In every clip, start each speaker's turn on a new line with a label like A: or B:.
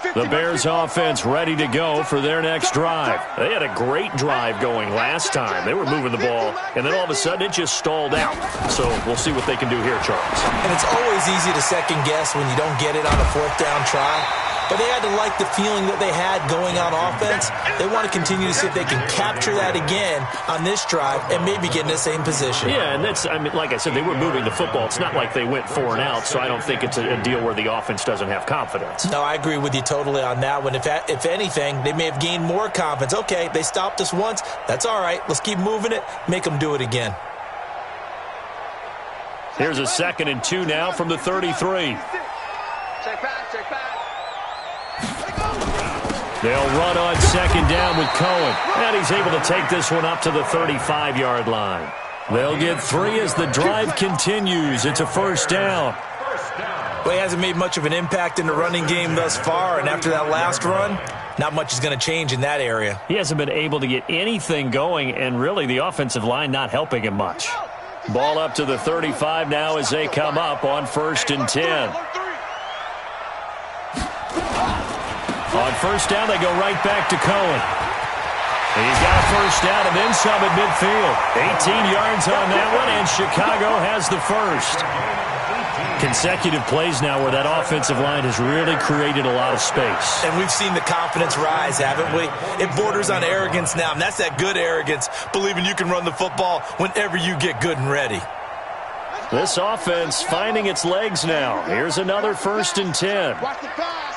A: The Bears offense ready to go for their next drive. They had a great drive going last time. They were moving the ball, and then all of a sudden it just stalled out. So we'll see what they can do here, Charles.
B: And it's always easy to second guess when you don't get it on a fourth down try. But they had to like the feeling that they had going on offense. They want to continue to see if they can capture that again on this drive and maybe get in the same position.
A: Yeah, and that's, I mean, like I said, they were moving the football. It's not like they went 4 and out, so I don't think it's a deal where the offense doesn't have confidence.
B: No, I agree with you totally on that one. If anything, they may have gained more confidence. Okay, they stopped us once. That's all right. Let's keep moving it. Make them do it again.
A: Here's a 2nd and 2 now from the 33.
C: Check back.
A: They'll run on 2nd down with Cohen. And he's able to take this one up to the 35-yard line. They'll get 3 as the drive continues. It's a 1st down.
B: Well, he hasn't made much of an impact in the running game thus far, and after that last run, not much is going to change in that area.
A: He hasn't been able to get anything going, and really the offensive line not helping him much. Ball up to the 35 now as they come up on 1st and 10. On 1st down, they go right back to Cohen. He's got a 1st down and then some at midfield. 18 yards on that one, and Chicago has the 1st. Consecutive plays now where that offensive line has really created a lot of space.
B: And we've seen the confidence rise, haven't we? It borders on arrogance now, and that's that good arrogance, believing you can run the football whenever you get good and ready.
A: This offense finding its legs now. Here's another 1st and 10.
C: Watch the pass.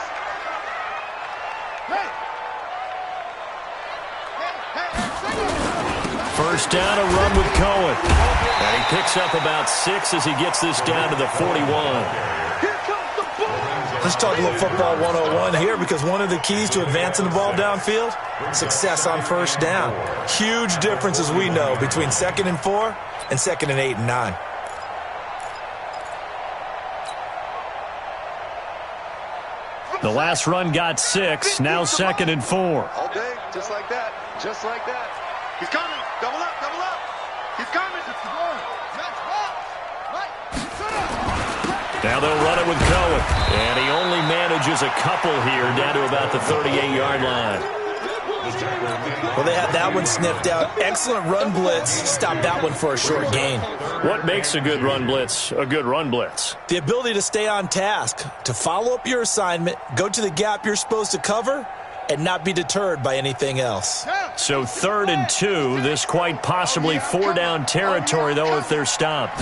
A: First down, a run with Cohen. And he picks up about 6 as he gets this down to the 41.
B: Let's talk a little football 101 here, because one of the keys to advancing the ball downfield, success on 1st down. Huge difference, as we know, between 2nd and 4 and 2nd and 8 and 9.
A: The last run got 6, now 2nd and 4.
C: All day, just like that. He's coming. Double up. He's coming.
A: Now they'll run it with Cohen. And he only manages a couple here down to about the 38-yard line.
B: Well, they had that one sniffed out. Excellent run blitz. Stopped that one for a short gain.
A: What makes a good run blitz a good run blitz?
B: The ability to stay on task, to follow up your assignment, go to the gap you're supposed to cover, and not be deterred by anything else.
A: So 3rd and 2, this quite possibly 4-down territory, though, if they're stopped.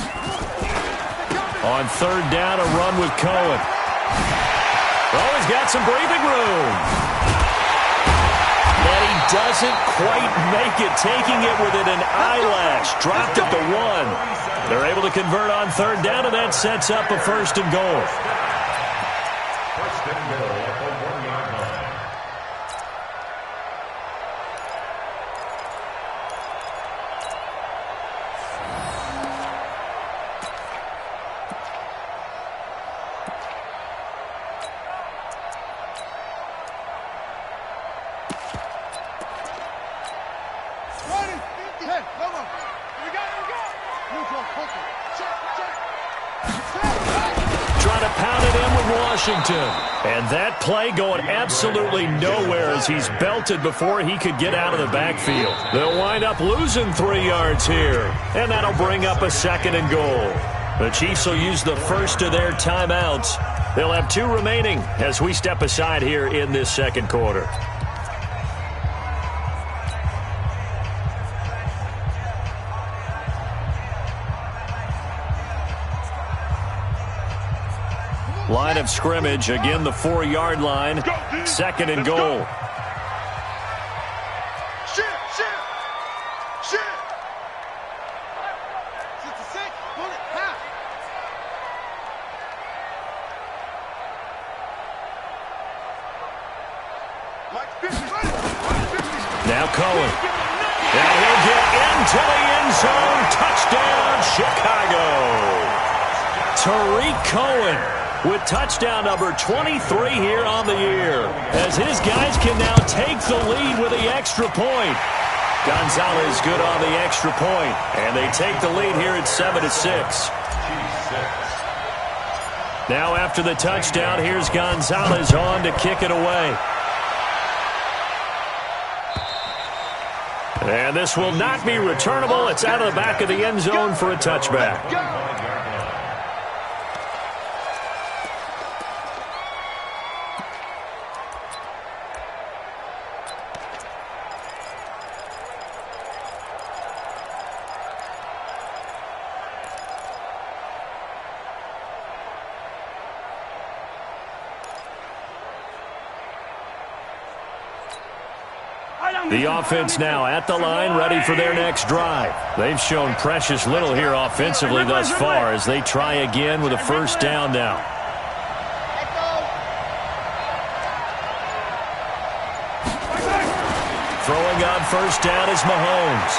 A: On 3rd down, a run with Cohen. Oh, he's got some breathing room. And he doesn't quite make it, taking it within an eyelash. Dropped it to 1. They're able to convert on 3rd down, and that sets up a 1st and goal. And that play going absolutely nowhere as he's belted before he could get out of the backfield. They'll wind up losing 3 yards here, and that'll bring up a 2nd and goal. The Chiefs will use the first of their timeouts. They'll have 2 remaining as we step aside here in this 2nd quarter. Line of scrimmage, again the 4-yard line, 2nd and goal. Now Cohen. And he'll get into the end zone. Touchdown, Chicago. Tariq Cohen with touchdown number 23 here on the year, as his guys can now take the lead with the extra point. Gonzalez good on the extra point, and they take the lead here at 7-6. Now after the touchdown, here's Gonzalez on to kick it away. And this will not be returnable. It's out of the back of the end zone for a touchback. The offense now at the line, ready for their next drive. They've shown precious little here offensively thus far as they try again with a first down now. Throwing on first down is Mahomes.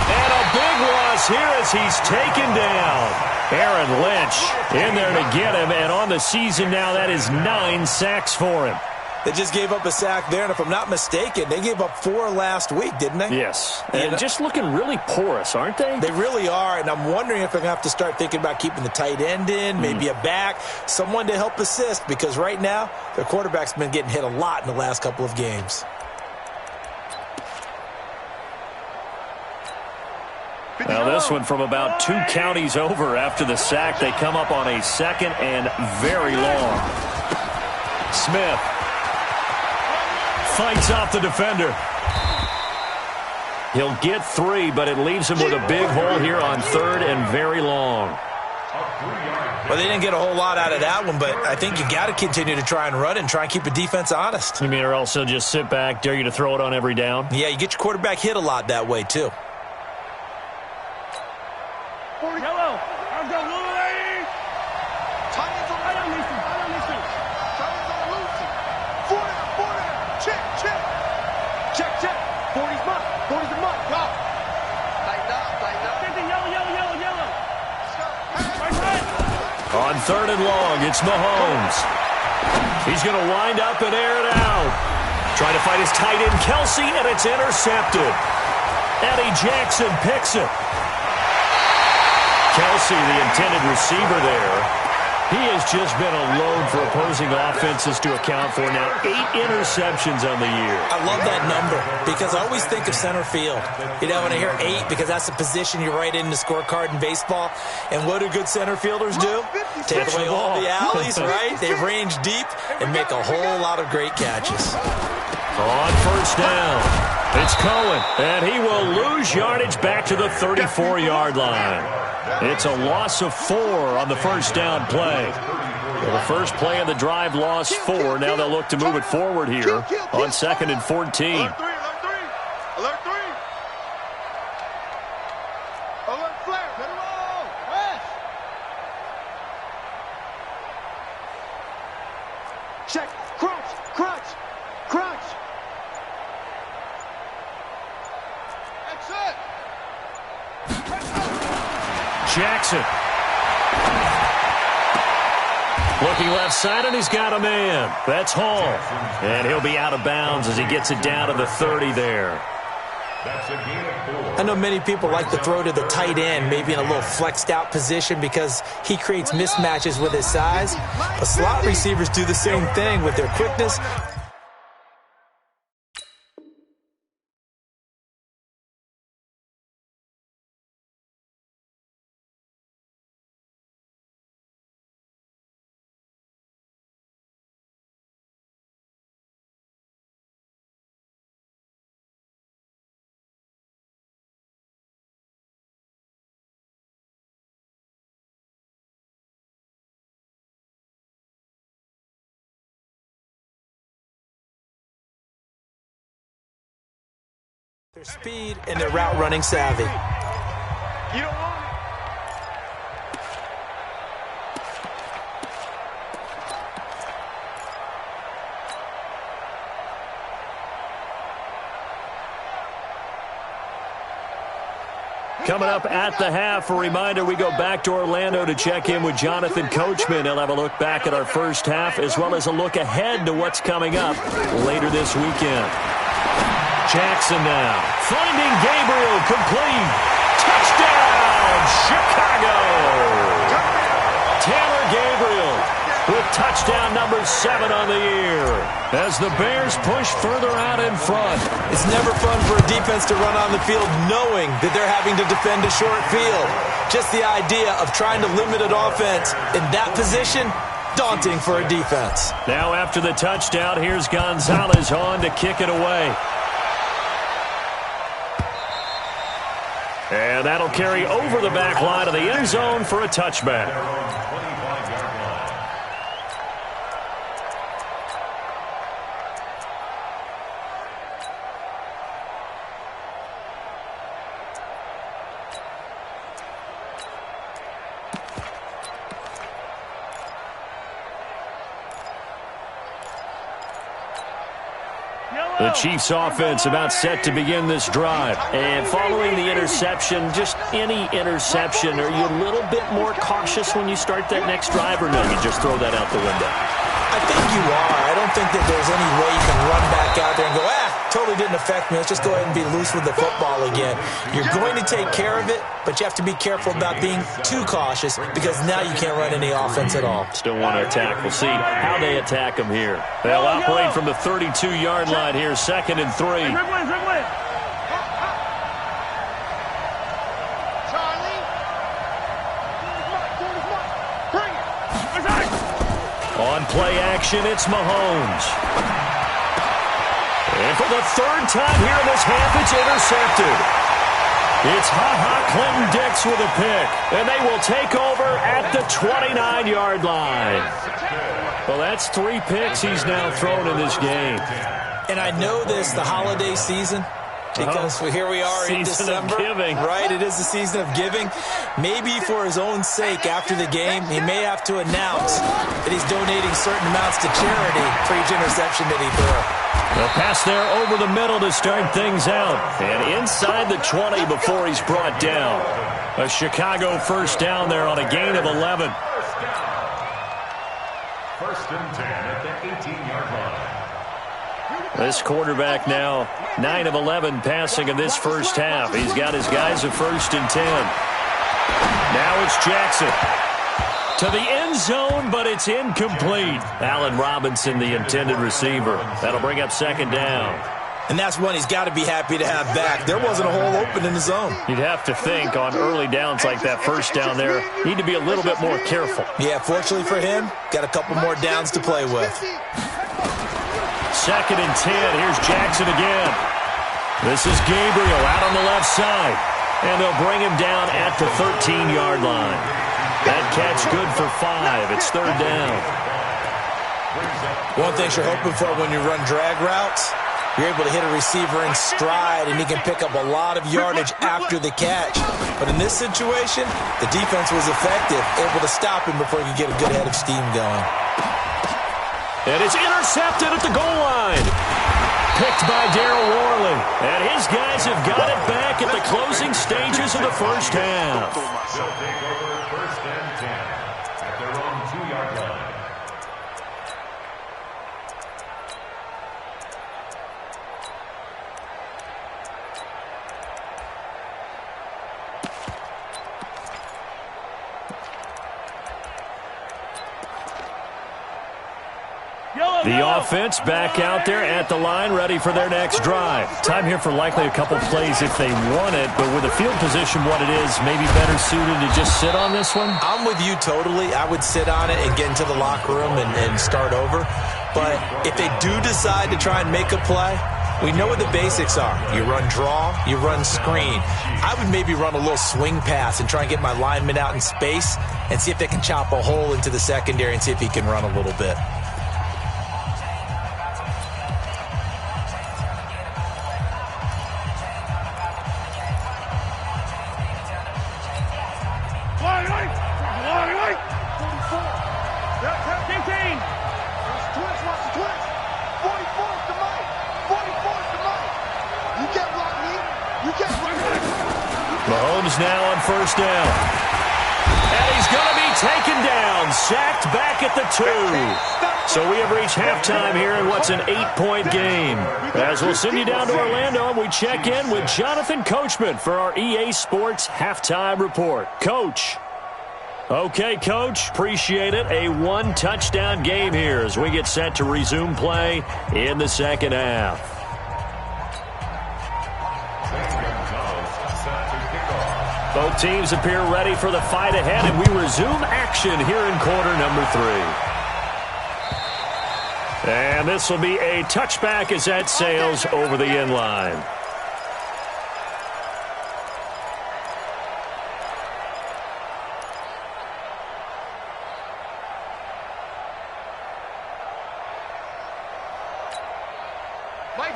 A: And a big loss here as he's taken down. Aaron Lynch in there to get him, and on the season now, that is 9 sacks for him.
B: They just gave up a sack there, and if I'm not mistaken, they gave up 4 last week, didn't they?
A: Yes, and just looking really porous, aren't they?
B: They really are, and I'm wondering if they're going to have to start thinking about keeping the tight end in, maybe a back, someone to help assist, because right now, their quarterback's been getting hit a lot in the last couple of games.
A: Now this one from about 2 counties over after the sack. They come up on a second and very long. Smith fights off the defender. He'll get 3, but it leaves him with a big hole here on 3rd and very long.
B: Well, they didn't get a whole lot out of that one, but I think you got to continue to try and run and try and keep the defense honest.
A: You mean or also just sit back, dare you to throw it on every down?
B: Yeah, you get your quarterback hit a lot that way, too.
A: On 3rd and long, it's Mahomes. He's going to wind up and air it out. Trying to find his tight end, Kelsey, and it's intercepted. Eddie Jackson picks it. Kelsey, the intended receiver there. He has just been a load for opposing offenses to account for now. 8 interceptions on the year.
B: I love that number because I always think of center field. You know, when I hear 8, because that's the position you write in the scorecard in baseball. And what do good center fielders do? Take away all the alleys, right? They range deep and make a whole lot of great catches.
A: On first down, it's Cohen, and he will lose yardage back to the 34-yard line. It's a loss of 4 on the first down play. Well, the first play of the drive lost 4. Now they'll look to move it forward here on 2nd and 14.
C: Alert 3. Alert 3. Alert flare. Hit him all. West. Check. Crunch. Crunch. Crunch. That's it.
A: Jackson. Looking left side, and he's got a man. That's Hall. And he'll be out of bounds as he gets it down to the 30 there.
B: I know many people like to throw to the tight end, maybe in a little flexed out position because he creates mismatches with his size. But slot receivers do the same thing with their quickness. Their speed and their route running savvy.
C: You don't want it.
A: Coming up at the half, a reminder, we go back to Orlando to check in with Jonathan Coachman. He'll have a look back at our first half as well as a look ahead to what's coming up later this weekend. Jackson now, finding Gabriel, complete. Touchdown, Chicago! with touchdown number 7 on the year as the Bears push further out in front.
B: It's never fun for a defense to run on the field knowing that they're having to defend a short field. Just the idea of trying to limit an offense in that position, daunting for a defense.
A: Now after the touchdown, here's Gonzalez on to kick it away. And that'll carry over the back line of the end zone for a touchback. The Chiefs offense about set to begin this drive. And following the interception, just any interception, are you a little bit more cautious when you start that next drive, or no, you just throw that out the window?
B: I think you are. I don't think that there's any way you can run back out there and go, totally didn't affect me. Let's just go ahead and be loose with the football again. You're going to take care of it, but you have to be careful about being too cautious because now you can't run any offense at all.
A: Still want to attack. We'll see how they attack them here. They'll operate from the 32-yard line here, 2nd and 3. On play action, it's Mahomes. And for the 3rd time here in this half, it's intercepted. It's Clinton-Dix with a pick. And they will take over at the 29-yard line. Well, that's 3 picks he's now thrown in this game.
B: And I know this, the holiday season, because here we are in December.
A: Season of giving.
B: Right, it is the season of giving. Maybe for his own sake after the game, he may have to announce that he's donating certain amounts to charity for each interception that he threw.
A: The pass there over the middle to start things out. And inside the 20 before he's brought down. A Chicago first down there on a gain of 11.
D: First and 10 at the 18-yard line.
A: This quarterback now 9 of 11 passing in this first half. He's got his guys at 1st and 10. Now it's Jackson. To the end zone, but it's incomplete. Allen Robinson, the intended receiver. That'll bring up 2nd down.
B: And that's one he's got to be happy to have back. There wasn't a hole open in the zone.
A: You'd have to think on early downs like that first down there, need to be a little bit more careful.
B: Yeah, fortunately for him, got a couple more downs to play with.
A: 2nd and 10. Here's Jackson again. This is Gabriel out on the left side. And they'll bring him down at the 13-yard line. That catch good for 5. It's 3rd down.
B: One thing you're hoping for when you run drag routes, you're able to hit a receiver in stride, and he can pick up a lot of yardage after the catch. But in this situation, the defense was effective, able to stop him before he could get a good head of steam going.
A: And it's intercepted at the goal line. Picked by Darryl Worley. And his guys have got it back at the closing stages of the first half.
D: They'll take over 1st and 10 at their own 2-yard line.
A: The offense back out there at the line, ready for their next drive. Time here for likely a couple plays if they want it, but with the field position what it is, maybe better suited to just sit on this one?
B: I'm with you totally. I would sit on it and get into the locker room and start over. But if they do decide to try and make a play, we know what the basics are. You run draw, you run screen. I would maybe run a little swing pass and try and get my lineman out in space and see if they can chop a hole into the secondary and see if he can run a little bit.
A: Mahomes now on 1st down. And he's going to be taken down, sacked back at the 2. So we have reached halftime here in what's an 8-point game. As we'll send you down to Orlando, and we check in with Jonathan Coachman for our EA Sports Halftime Report. Coach. Okay, Coach, appreciate it. A one-touchdown game here as we get set to resume play in the second half. Both teams appear ready for the fight ahead, and we resume action here in quarter number 3. And this will be a touchback as that sails over the end line.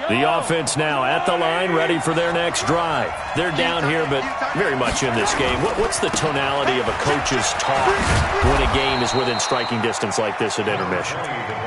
A: The offense now at the line, ready for their next drive. They're down here, but very much in this game. What's the tonality of a coach's talk when a game is within striking distance like this at intermission?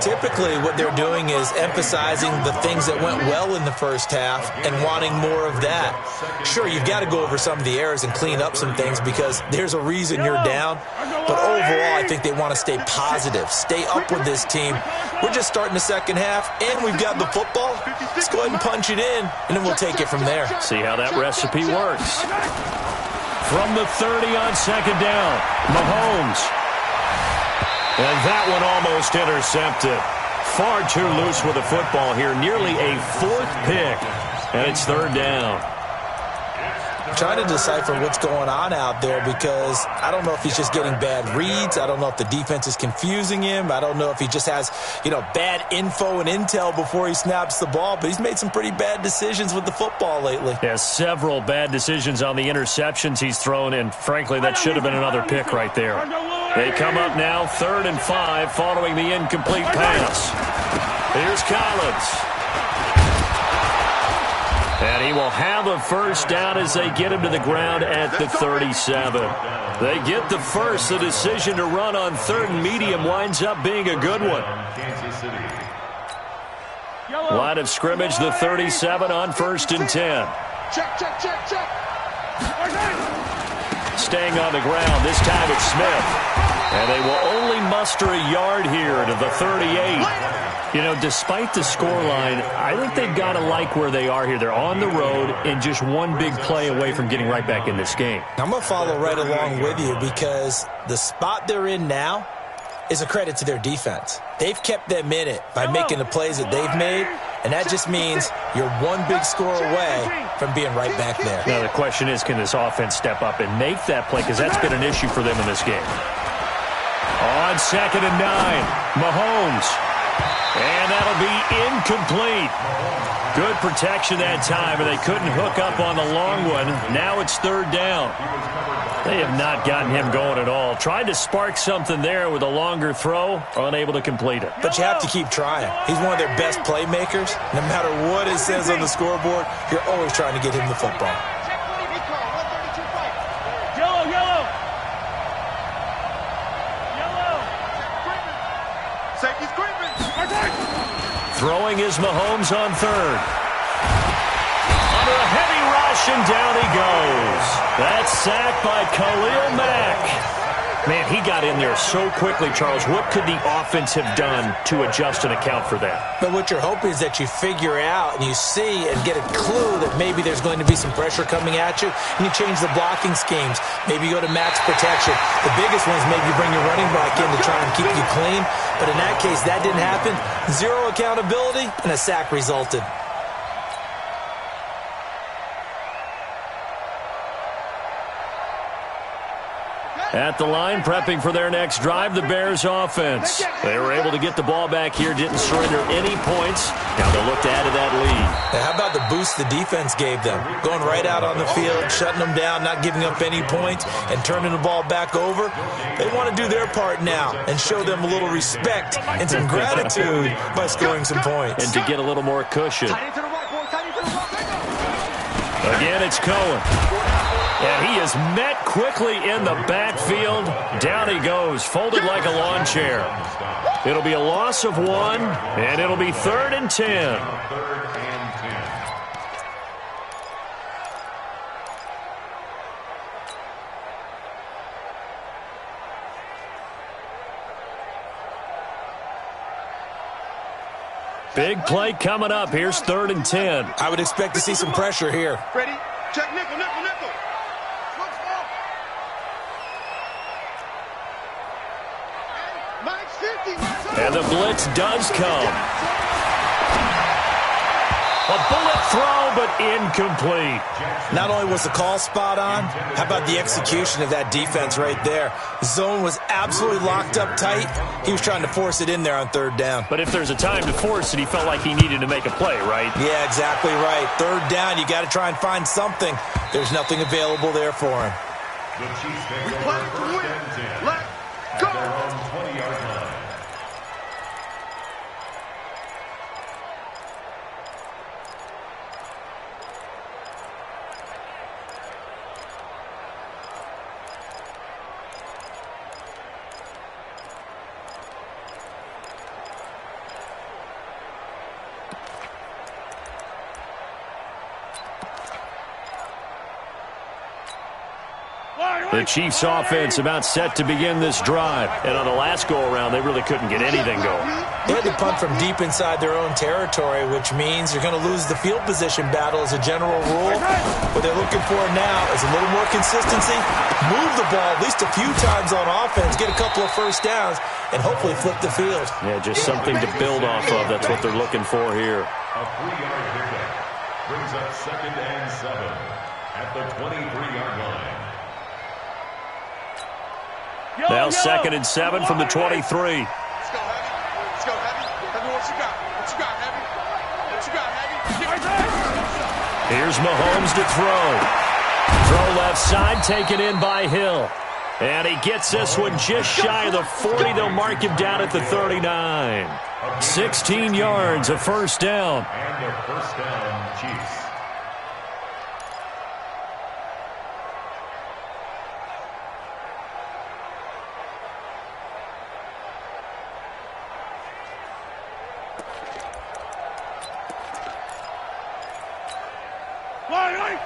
B: Typically, what they're doing is emphasizing the things that went well in the first half and wanting more of that. Sure, you've got to go over some of the errors and clean up some things because there's a reason you're down. But overall, I think they want to stay positive, stay up with this team. We're just starting the second half, and we've got the football. Let's go ahead and punch it in, and then we'll take it from there.
A: See how that recipe works. From the 30 on second down, Mahomes. And that one almost intercepted. Far too loose with the football here. Nearly a fourth pick, and it's third down.
B: Trying to decipher what's going on out there because I don't know if he's just getting bad reads. I don't know if the defense is confusing him. I don't know if he just has, bad info and intel before he snaps the ball. But he's made some pretty bad decisions with the football lately.
A: Yeah, several bad decisions on the interceptions he's thrown, and frankly, that should have been another pick right there. They come up now 3rd and 5 following the incomplete pass. Here's Collins. And he will have a first down as they get him to the ground at the 37. They get the first. The decision to run on 3rd and medium winds up being a good one. Line of scrimmage, the 37 on 1st and 10.
C: Check.
A: Staying on the ground, this time it's Smith. And they will only muster a yard here to the 38. Despite the scoreline, I think they've got to like where they are here. They're on the road and just one big play away from getting right back in this game.
B: I'm going to follow right along with you because the spot they're in now is a credit to their defense. They've kept them in it by making the plays that they've made, and that just means you're one big score away from being right back there.
A: Now, the question is, can this offense step up and make that play? Because that's been an issue for them in this game. On 2nd and 9, Mahomes. And that'll be incomplete. Good protection that time, and they couldn't hook up on the long one. Now it's 3rd down. They have not gotten him going at all. Tried to spark something there with a longer throw, unable to complete it.
B: But you have to keep trying. He's one of their best playmakers. No matter what it says on the scoreboard, you're always trying to get him the football.
A: Throwing is Mahomes on 3rd. Under a heavy rush, and down he goes. That's sacked by Khalil Mack. Man, he got in there so quickly, Charles. What could the offense have done to adjust and account for that?
B: But what you're hoping is that you figure out and you see and get a clue that maybe there's going to be some pressure coming at you, and you change the blocking schemes. Maybe you go to max protection. The biggest one is maybe you bring your running back in to try and keep you clean. But in that case, that didn't happen. Zero accountability, and a sack resulted.
A: At the line, prepping for their next drive, the Bears offense. They were able to get the ball back here, didn't surrender any points. Now they'll look to add to that lead.
B: Now, how about the boost the defense gave them? Going right out on the field, shutting them down, not giving up any points, and turning the ball back over. They want to do their part now and show them a little respect and some gratitude by scoring some points.
A: And to get a little more cushion. Again, it's Cohen. And he is met quickly in the backfield. Down he goes, folded like a lawn chair. It'll be a loss of 1, and it'll be 3rd and 10. Big play coming up. Here's 3rd and 10.
B: I would expect to see some pressure here.
C: Ready? Check nickel.
A: And the blitz does come. A bullet throw, but incomplete.
B: Not only was the call spot on, how about the execution of that defense right there? Zone was absolutely locked up tight. He was trying to force it in there on third down.
A: But if there's a time to force it, he felt like he needed to make a play, right?
B: Yeah, exactly right. Third down, you got to try and find something. There's nothing available there for him.
D: The Chiefs take
C: We
D: over
C: play to
D: first
C: win.
D: and 10
C: Let's
D: at
C: go.
D: their own 20-yard line.
A: The Chiefs offense about set to begin this drive. And on the last go-around, they really couldn't get anything going.
B: They had to punt from deep inside their own territory, which means you're going to lose the field position battle as a general rule. What they're looking for now is a little more consistency, move the ball at least a few times on offense, get a couple of first downs, and hopefully flip the field.
A: Yeah, just something to build off of. That's what they're looking for here.
D: A 3-yard pickup brings up 2nd and 7 at the 23-yard line.
A: Now 2nd and 7 from the 23.
C: Let's go, Heavy. Let's go, Heavy. Heavy, what you got? What you got, Heavy? What you got, Heavy?
A: Here's Mahomes to throw. Throw left side, taken in by Hill. And he gets this one just shy of the 40. They'll mark him down at the 39. 16 yards, a first down.
D: And a first down, Chiefs.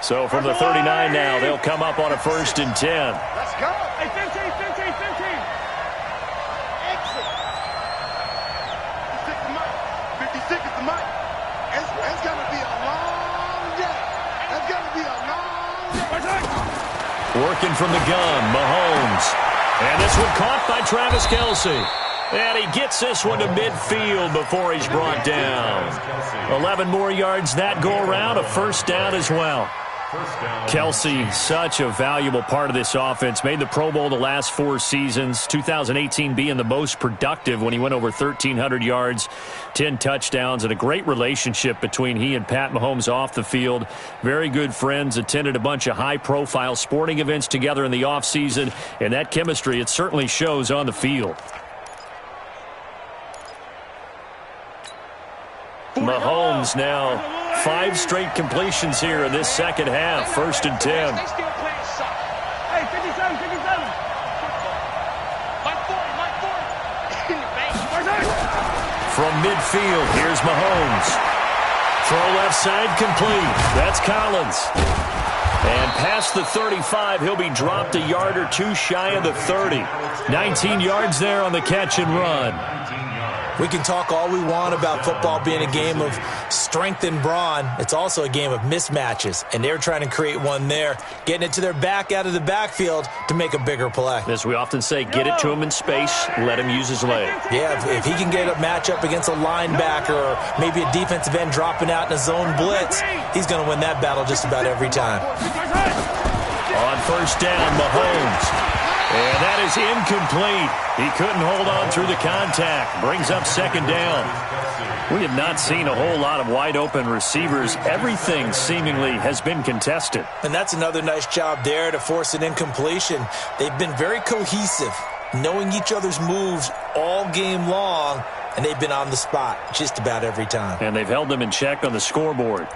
A: So from the 39 now, they'll come up on a 1st and 10.
C: Let's go. Hey, 15. Exit. 56 the mic. 56 is the mic. It's going to be a long day. It's going to be a long day.
A: Working from the gun, Mahomes. And this one caught by Travis Kelce. And he gets this one to midfield before he's brought down. 11 more yards that go around, a first down as well. Kelce, such a valuable part of this offense. Made the Pro Bowl the last 4 seasons. 2018 being the most productive when he went over 1,300 yards, 10 touchdowns, and a great relationship between he and Pat Mahomes off the field. Very good friends, attended a bunch of high-profile sporting events together in the offseason, and that chemistry, it certainly shows on the field. Mahomes now 5 straight completions here in this second half. 1st and 10.
C: They still playing soft. Hey, 57. Mike 40.
A: From midfield, here's Mahomes. Throw left side complete. That's Collins. And past the 35, he'll be dropped a yard or 2 shy of the 30. 19 yards there on the catch and run.
B: We can talk all we want about football being a game of strength and brawn. It's also a game of mismatches, and they're trying to create one there, getting it to their back out of the backfield to make a bigger play.
A: As we often say, get it to him in space, let him use his leg.
B: Yeah, if he can get a matchup against a linebacker or maybe a defensive end dropping out in a zone blitz, he's going to win that battle just about every time.
A: On 1st down, Mahomes. And that is incomplete. He couldn't hold on through the contact. Brings up 2nd down. We have not seen a whole lot of wide-open receivers. Everything seemingly has been contested.
B: And that's another nice job there to force an incompletion. They've been very cohesive, knowing each other's moves all game long, and they've been on the spot just about every time.
A: And they've held them in check on the scoreboard.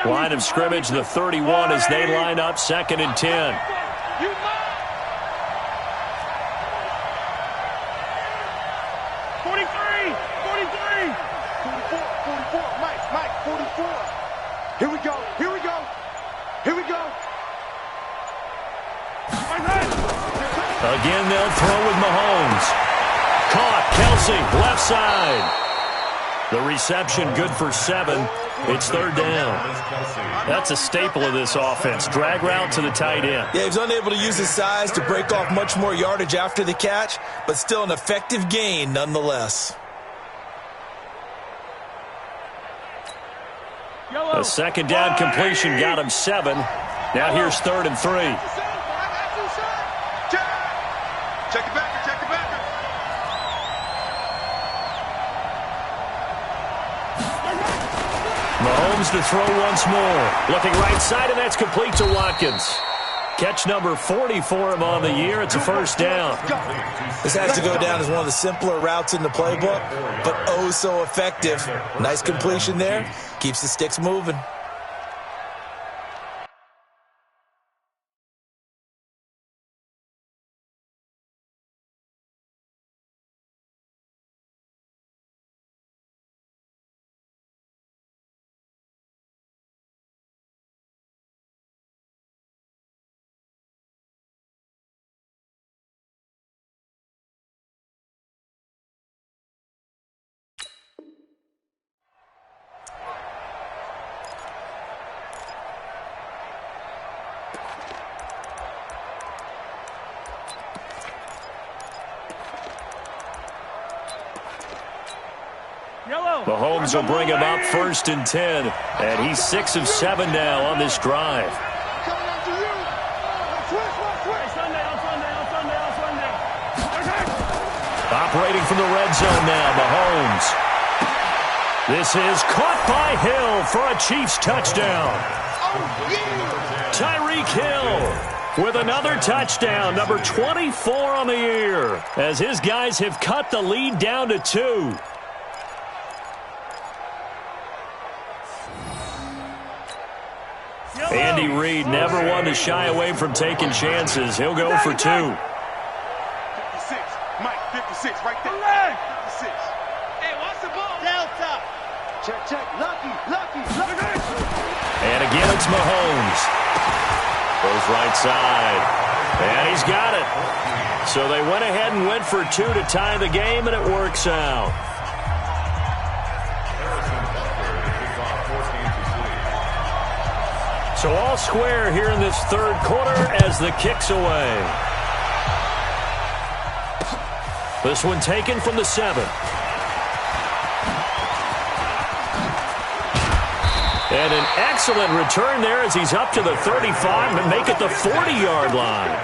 A: Line of scrimmage, the 31 as they line up 2nd and 10.
C: 44, Mike, 44. Here we go.
A: Again, they'll throw with Mahomes. Caught, Kelce, left side. The reception good for 7. It's third down. That's a staple of this offense. Drag route to the tight end.
B: Yeah, he was unable to use his size to break off much more yardage after the catch, but still an effective gain nonetheless.
A: A second down completion got him 7. Now here's 3rd and 3.
C: Check it back, check it back.
A: Mahomes to throw once more. Looking right side, and that's complete to Watkins. Catch number 40 for him on the year. It's a first down.
B: This has to go down as one of the simpler routes in the playbook, but oh so effective. Nice completion there. Keeps the sticks moving.
A: Mahomes will bring him up 1st and 10. And he's 6 of 7 now on this drive. Operating from the red zone now, Mahomes. This is caught by Hill for a Chiefs touchdown. Tyreek Hill with another touchdown, number 24 on the year, as his guys have cut the lead down to 2. Andy Reid never one to shy away from taking chances. He'll go for 2.
C: 56. Mike, 56, right there. 56. Hey, watch the ball. Delta. Check. Lucky.
A: And again, it's Mahomes. Goes right side. And he's got it. So they went ahead and went for 2 to tie the game, and it works out. So all square here in this 3rd quarter as the kick's away. This one taken from the 7. And an excellent return there as he's up to the 35 and make it the 40-yard line.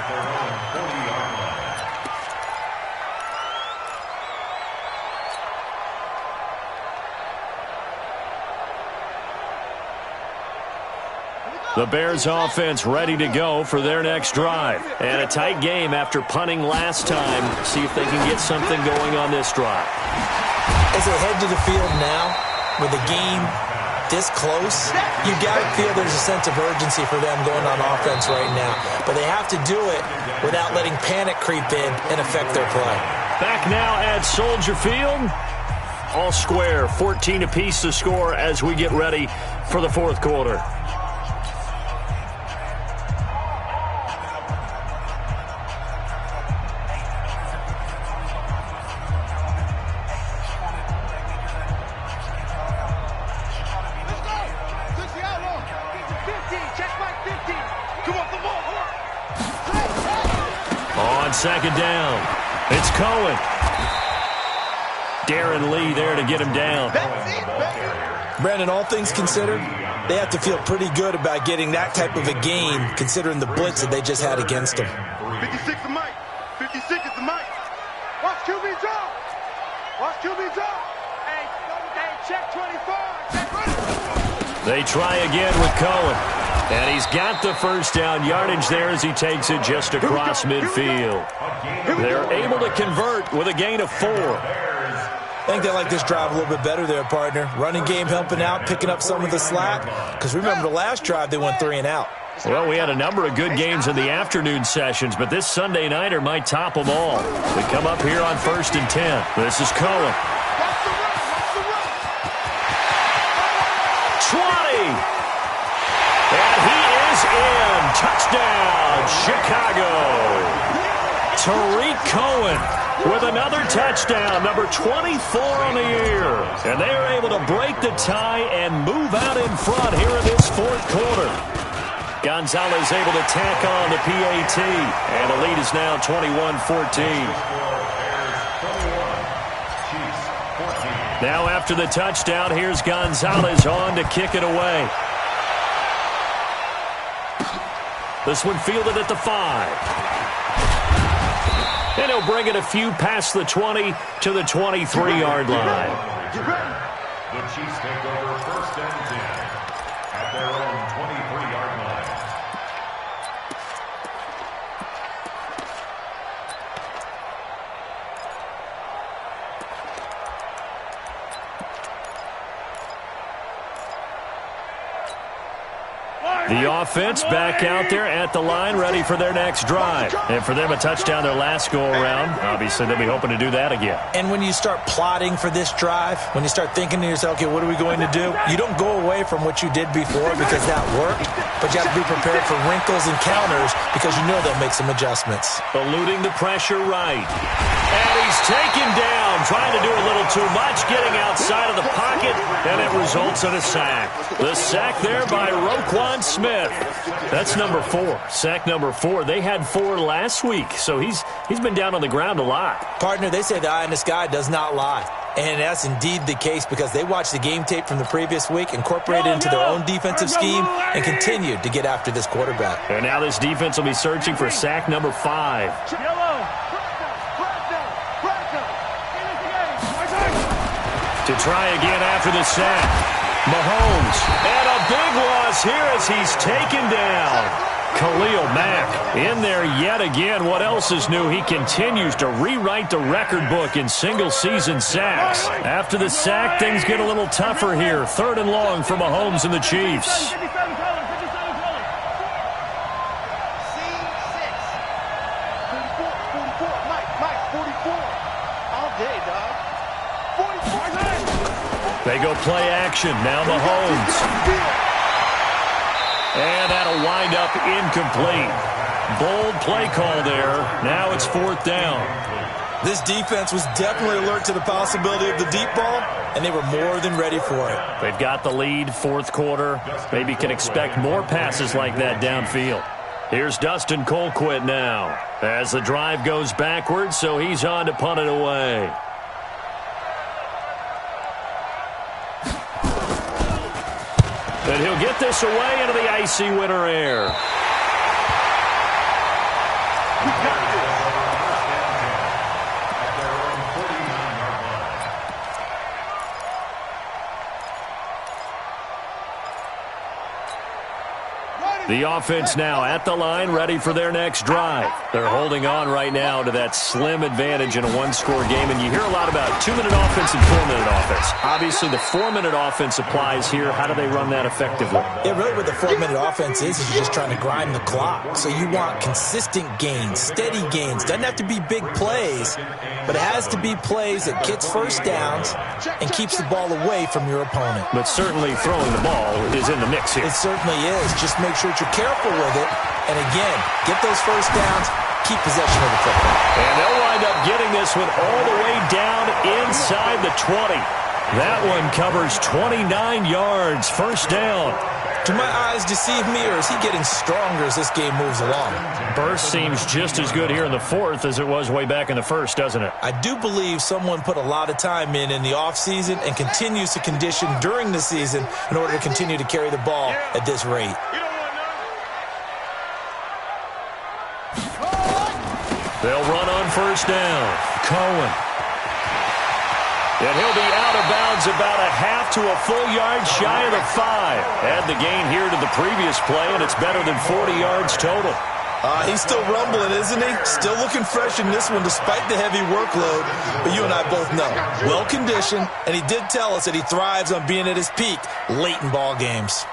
A: The Bears offense ready to go for their next drive. And a tight game after punting last time. See if they can get something going on this drive.
B: As they head to the field now, with the game this close, you got to feel there's a sense of urgency for them going on offense right now. But they have to do it without letting panic creep in and affect their play.
A: Back now at Soldier Field. All square, 14 apiece to score as we get ready for the 4th quarter. On 2nd down, it's Cohen. Darren Lee there to get him down.
B: Brandon, all things considered, they have to feel pretty good about getting that type of a game, considering the blitz that they just had against them.
C: 56 is Mike. 56 is the Mike. Watch QB drop. Watch QB drop. Hey, check 25.
A: They try again with Cohen. And he's got the first down yardage there as he takes it just across midfield. They're able to convert with a gain of 4.
B: I think they like this drive a little bit better there, partner. Running game helping out, picking up some of the slack. Because remember, the last drive they went 3 and out.
A: Well, we had a number of good games in the afternoon sessions, but this Sunday nighter might top them all. We come up here on 1st and 10. This is Cohen. 20. And he is in. Touchdown, Chicago. Tariq Cohen with another touchdown, number 24 on the year. And they are able to break the tie and move out in front here in this fourth quarter. Gonzalez able to tack on the PAT, and the lead is now 21-14. Now after the touchdown, here's Gonzalez on to kick it away. This one fielded at the 5. And he'll bring it a few past the 20 to the 23-yard line.
D: The Chiefs take over first and 10 at their own 23-yard line.
A: The offense back out there at the line, ready for their next drive. And for them, a touchdown their last go-around. Obviously, they'll be hoping to do that again.
B: And when you start plotting for this drive, when you start thinking to yourself, okay, what are we going to do? You don't go away from what you did before because that worked, but you have to be prepared for wrinkles and counters because you know they'll make some adjustments.
A: Eluding the pressure right. And he's taken down, trying to do a little too much, getting outside of the pocket, and it results in a sack. The sack there by Roquan Smith. That's number 4. Sack number 4. They had 4 last week, so he's been down on the ground a lot.
B: Partner, they say the eye in the sky does not lie. And that's indeed the case because they watched the game tape from the previous week, incorporated it into their own defensive scheme, and continued to get after this quarterback.
A: And now this defense will be searching for sack number 5. To try again after the sack. Mahomes. And a big loss here as he's taken down. Khalil Mack in there yet again. What else is new? He continues to rewrite the record book in single-season sacks. After the sack, things get a little tougher here. 3rd and long for Mahomes and the Chiefs. They go play action. Now Mahomes. And that'll wind up incomplete. Bold play call there. Now it's 4th down.
B: This defense was definitely alert to the possibility of the deep ball, and they were more than ready for it.
A: They've got the lead, 4th quarter. Maybe can expect more passes like that downfield. Here's Dustin Colquitt now as the drive goes backwards, so he's on to punt it away. And he'll get this away into the icy winter air. The offense now at the line, ready for their next drive. They're holding on right now to that slim advantage in a one-score game, and you hear a lot about 2-minute offense and 4-minute offense. Obviously, the 4-minute offense applies here. How do they run that effectively?
B: Yeah, really what the 4-minute offense is you're just trying to grind the clock. So you want consistent gains, steady gains. Doesn't have to be big plays, but it has to be plays that gets first downs and keeps the ball away from your opponent.
A: But certainly throwing the ball is in the mix here.
B: It certainly is. Just make sure you're careful with it. And again, get those first downs, keep possession of the football.
A: And they'll wind up getting this one all the way down inside the 20. That one covers 29 yards, first down.
B: Do my eyes deceive me, or is he getting stronger as this game moves along?
A: Burst seems just as good here in the 4th as it was way back in the 1st, doesn't it?
B: I do believe someone put a lot of time in the offseason and continues to condition during the season in order to continue to carry the ball at this rate.
A: They'll run on first down. Cohen. And he'll be out of bounds about a half to a full yard shy of the 5. Add the gain here to the previous play, and it's better than 40 yards total.
B: He's still rumbling, isn't he? Still looking fresh in this one despite the heavy workload. But you and I both know, well-conditioned, and he did tell us that he thrives on being at his peak late in ball games.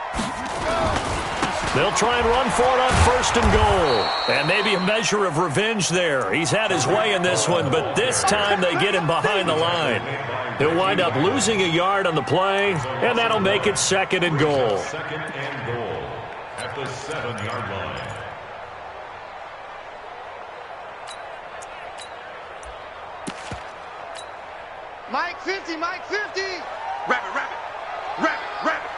A: They'll try and run for it on first and goal. And maybe a measure of revenge there. He's had his way in this one, but this time they get him behind the line. He'll wind up losing a yard on the play, and that'll make it 2nd and goal.
D: 2nd and goal at the 7-yard line.
C: Mike 50, Mike 50. Rabbit, rabbit, rabbit, rabbit.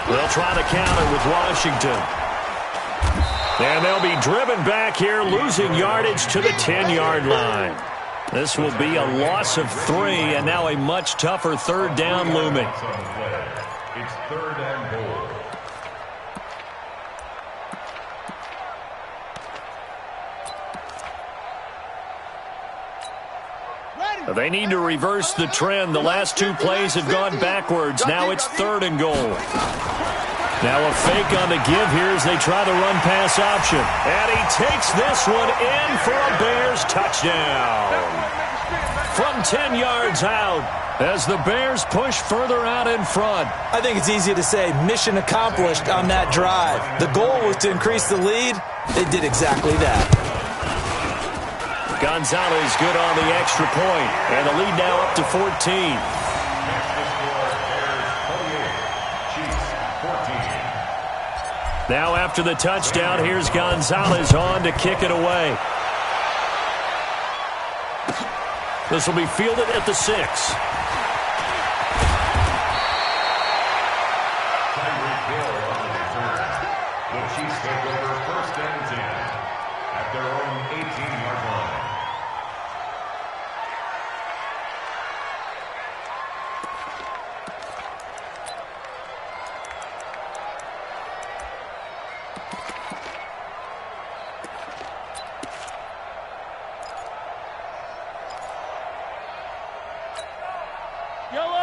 A: They'll try the counter with Washington. And they'll be driven back here, losing yardage to the 10-yard line. This will be a loss of 3, and now a much tougher third down looming.
D: It's 3rd and goal.
A: They need to reverse the trend. The last 2 plays have gone backwards. Now it's 3rd and goal. Now a fake on the give here as they try the run-pass option. And he takes this one in for a Bears touchdown. From 10 yards out as the Bears push further out in front.
B: I think it's easy to say mission accomplished on that drive. The goal was to increase the lead. They did exactly that.
A: Gonzalez good on the extra point, and the lead now up to 14. Now after the touchdown, here's Gonzalez on to kick it away. This will be fielded at the 6.
D: The Chiefs take over 1st and 10 at their own 18-yard line.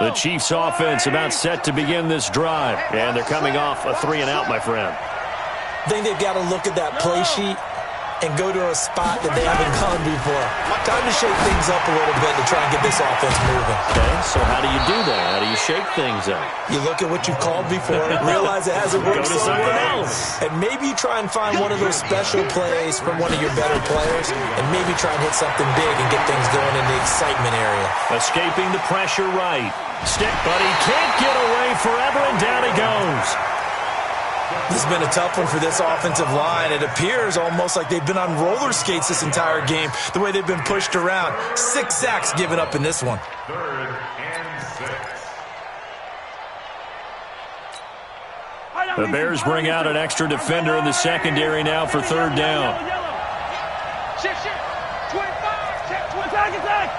A: The Chiefs offense about set to begin this drive, and they're coming off a 3-and-out, my friend.
B: I think they've got to look at that play sheet and go to a spot that they haven't gone before. Time to shake things up a little bit to try and get this offense moving.
A: Okay, so how do you do that? How do you shake things up?
B: You look at what you've called before, realize it hasn't worked
A: Go to something else.
B: and maybe you try and find one of those special plays from one of your better players, and maybe try and hit something big and get things going in the excitement area.
A: Escaping the pressure right. Stick, but he can't get away forever, and down he goes.
B: This has been a tough one for this offensive line. It appears almost like they've been on roller skates this entire game, the way they've been pushed around. 6 sacks given up in this one.
D: 3rd and 6.
A: The Bears bring out an extra defender in the secondary now for 3rd down.
C: Shift, shift. 25, check, 20. Attack.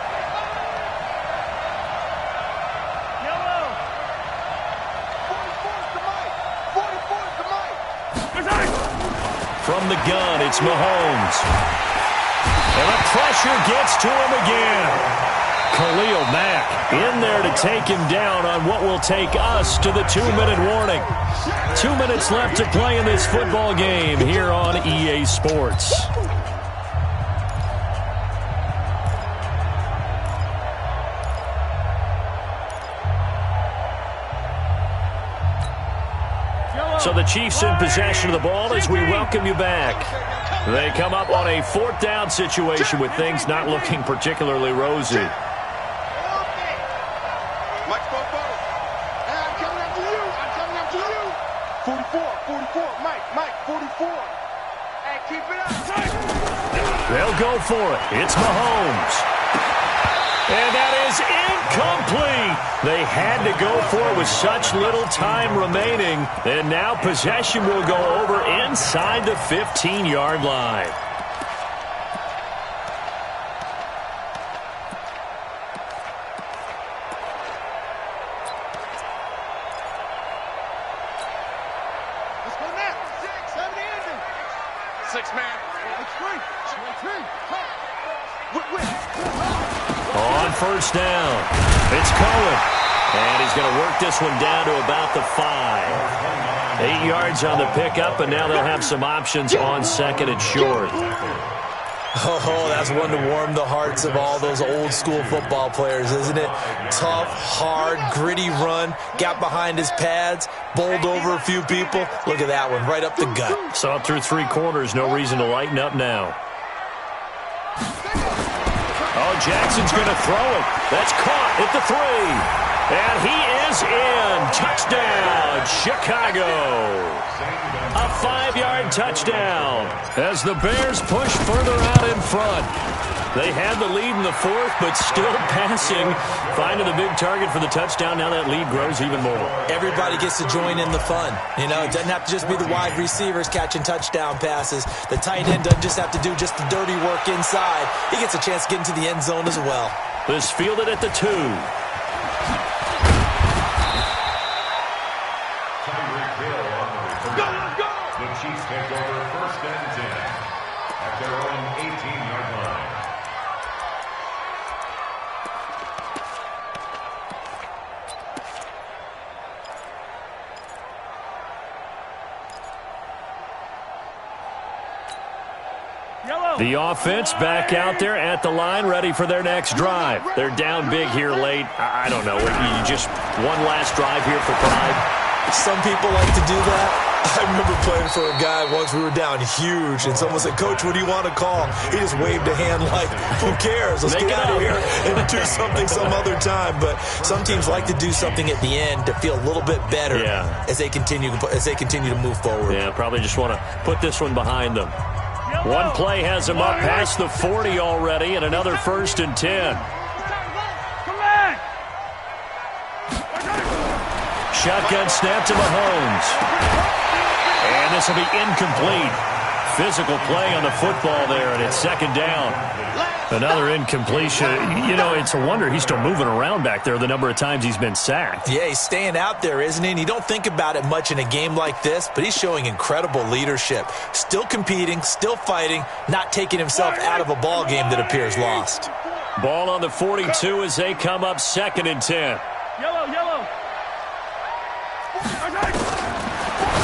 C: Yellow. 44 to Mike. 44 to Mike.
A: From the gun, it's Mahomes. And the pressure gets to him again. Khalil Mack in there to take him down on what will take us to the 2-minute warning. 2 minutes left to play in this football game here on EA Sports. So the Chiefs in possession of the ball as we welcome you back. They come up on a 4th down situation with things not looking particularly rosy.
C: Okay. Mike, I'm coming after you. I'm coming after you. 44. Mike, 44. Hey, keep it up.
A: They'll go for it. It's Mahomes. And that is incomplete. They had to go for it with such little time remaining. And now possession will go over inside the 15-yard line.
C: Let's go now. 6, 7, ending. 6 man. It's free.
A: On 1st down, it's Cohen. And he's going to work this one down to about the 5. 8 yards on the pickup, and now they'll have some options on 2nd and short.
B: Oh, that's one to warm the hearts of all those old school football players, isn't it? Tough, hard, gritty run, got behind his pads, bowled over a few people. Look at that one, right up the gut.
A: Saw it through 3 quarters, no reason to lighten up now. Oh, Jackson's going to throw it. That's caught at the 3. And he is in. Touchdown, Chicago. A 5-yard touchdown as the Bears push further out in front. They had the lead in the fourth, but still passing. Finding the big target for the touchdown. Now that lead grows even more.
B: Everybody gets to join in the fun. You know, it doesn't have to just be the wide receivers catching touchdown passes. The tight end doesn't just have to do just the dirty work inside. He gets a chance to get into the end zone as well.
A: This fielded at the 2.
D: The Chiefs take over first and 10 at their own 18-yard line.
A: The offense back out there at the line, ready for their next drive. They're down big here late. I don't know. You just one last drive here for pride.
B: Some people like to do that. I remember playing for a guy once. We were down huge, and someone said, "Coach, what do you want to call?" He just waved a hand like, "Who cares? Let's get out of here and do something some other time." But some teams like to do something at the end to feel a little bit better as they continue to move forward.
A: Yeah, probably just want to put this one behind them. One play has them up past the 40 already, and another first and 10. Shotgun snap to Mahomes. And this will be incomplete. Physical play on the football there, and it's second down. Another incompletion. You know, it's a wonder he's still moving around back there the number of times he's been sacked.
B: Yeah, he's staying out there, isn't he? And you don't think about it much in a game like this, but he's showing incredible leadership. Still competing, still fighting, not taking himself out of a ball game that appears lost.
A: Ball on the 42 as they come up second and 10.
E: Yellow.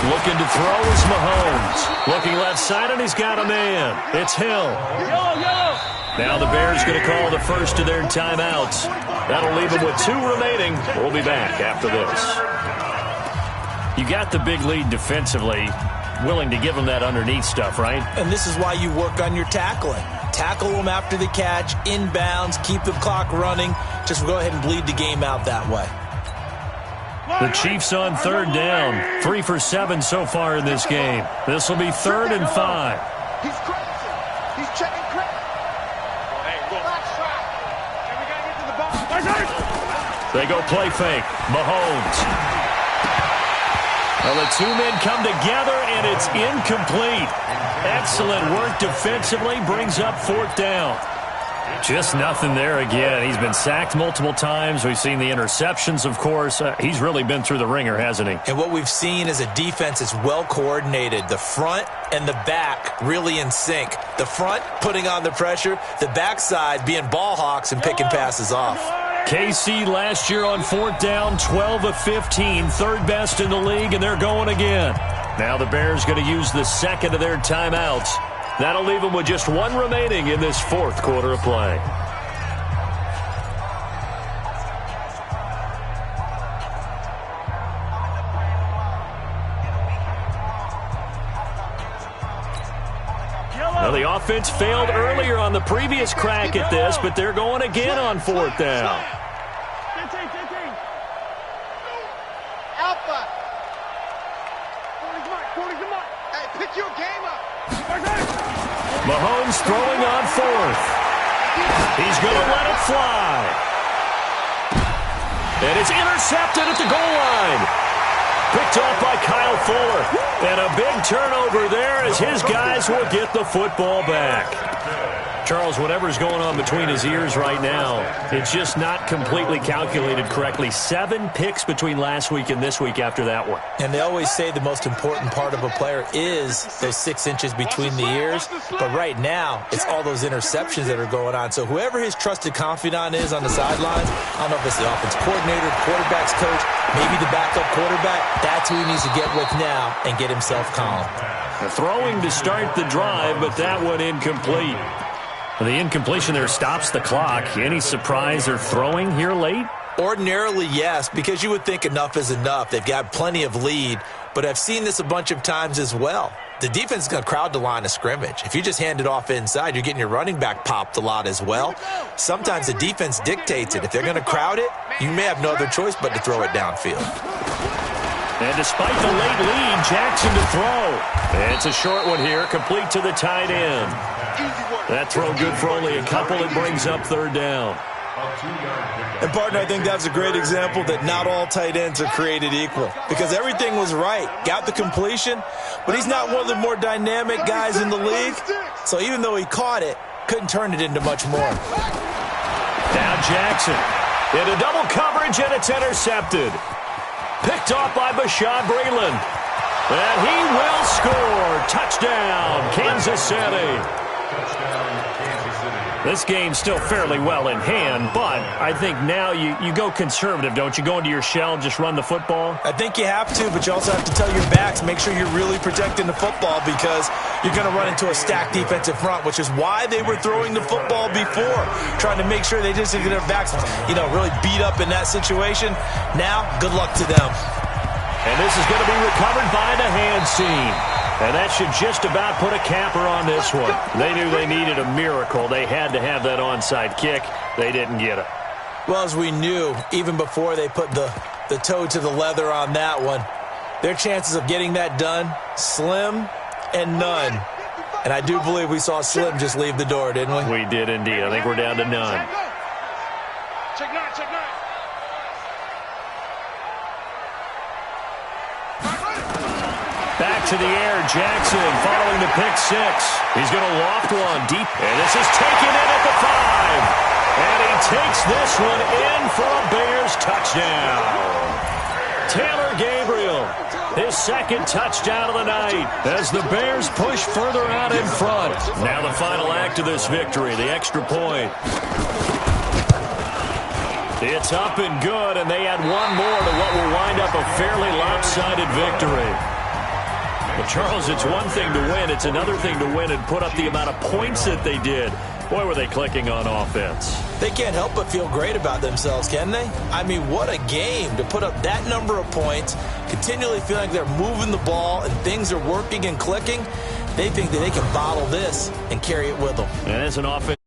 A: Looking to throw is Mahomes. Looking left side, and he's got a man. It's Hill.
E: Yellow.
A: Now the Bears going to call the first of their timeouts. That'll leave them with 2 remaining. We'll be back after this. You got the big lead defensively. Willing to give them that underneath stuff, right?
B: And this is why you work on your tackling. Tackle them after the catch, inbounds, keep the clock running. Just go ahead and bleed the game out that way.
A: The Chiefs on third down. 3 for 7 so far in this game. This will be 3rd and 5.
C: He's crazy. He's checking crazy.
A: They go play fake. Mahomes. Well, the 2 men come together, and it's incomplete. Excellent work defensively. Brings up 4th down. Just nothing there again. He's been sacked multiple times. We've seen the interceptions, of course. He's really been through the ringer, hasn't he?
B: And what we've seen is a defense that's well coordinated. The front and the back really in sync. The front putting on the pressure. The backside being ball hawks and picking passes off.
A: KC last year on 4th down, 12 of 15. 3rd best in the league, and they're going again. Now the Bears going to use the second of their timeouts. That'll leave them with just 1 remaining in this 4th quarter of play. Now the offense failed earlier on the previous crack at this, but they're going again on 4th down.
C: Alpha. Hey, pick your game up.
A: Mahomes throwing on 4th. He's going to let it fly. And it's intercepted at the goal line. Picked off by Kyle Fuller. And a big turnover there as his guys will get the football back. Charles, whatever's going on between his ears right now, it's just not completely calculated correctly. 7 picks between last week and this week after that one.
B: And they always say the most important part of a player is those 6 inches between the ears. But right now, it's all those interceptions that are going on. So whoever his trusted confidant is on the sidelines, I don't know if it's the offense coordinator, quarterback's coach, maybe the backup quarterback, that's who he needs to get with now and get himself calm.
A: Throwing to start the drive, but that one incomplete. The incompletion there stops the clock. Any surprise they're throwing here late?
B: Ordinarily, yes, because you would think enough is enough. They've got plenty of lead, but I've seen this a bunch of times as well. The defense is going to crowd the line of scrimmage. If you just hand it off inside, you're getting your running back popped a lot as well. Sometimes the defense dictates it. If they're going to crowd it, you may have no other choice but to throw it downfield.
A: And despite the late lead, Jackson to throw. It's a short one here, complete to the tight end. That throw good for only a couple. It brings up third down.
B: And, partner, I think that's a great example that not all tight ends are created equal, because everything was right. Got the completion, but he's not one of the more dynamic guys in the league. So even though he caught it, couldn't turn it into much more.
A: Now Jackson into double coverage, and it's intercepted. Picked off by Bashaud Breeland. And he will score. Touchdown, Kansas City. This game's still fairly well in hand, but I think now you go conservative, don't you? Go into your shell and just run the football?
B: I think you have to, but you also have to tell your backs, make sure you're really protecting the football, because you're going to run into a stacked defensive front, which is why they were throwing the football before, trying to make sure they just get their backs, really beat up in that situation. Now, good luck to them.
A: And this is going to be recovered by the hand seam. And that should just about put a capper on this one. They knew they needed a miracle. They had to have that onside kick. They didn't get it.
B: Well, as we knew, even before they put the toe to the leather on that one, their chances of getting that done, slim and none. And I do believe we saw Slim just leave the door, didn't we?
A: We did indeed. I think we're down to none.
C: Check nine, check nine.
A: Back to the air, Jackson following the pick six. He's going to loft one deep, and this is taken in at the 5. And he takes this one in for a Bears touchdown. Taylor Gabriel, his second touchdown of the night as the Bears push further out in front. Now the final act of this victory, the extra point. It's up and good, and they add one more to what will wind up a fairly lopsided victory. Well, Charles, it's one thing to win. It's another thing to win and put up the amount of points that they did. Boy, were they clicking on offense.
B: They can't help but feel great about themselves, can they? I mean, what a game to put up that number of points, continually feeling like they're moving the ball and things are working and clicking. They think that they can bottle this and carry it with them.
A: And as an offense.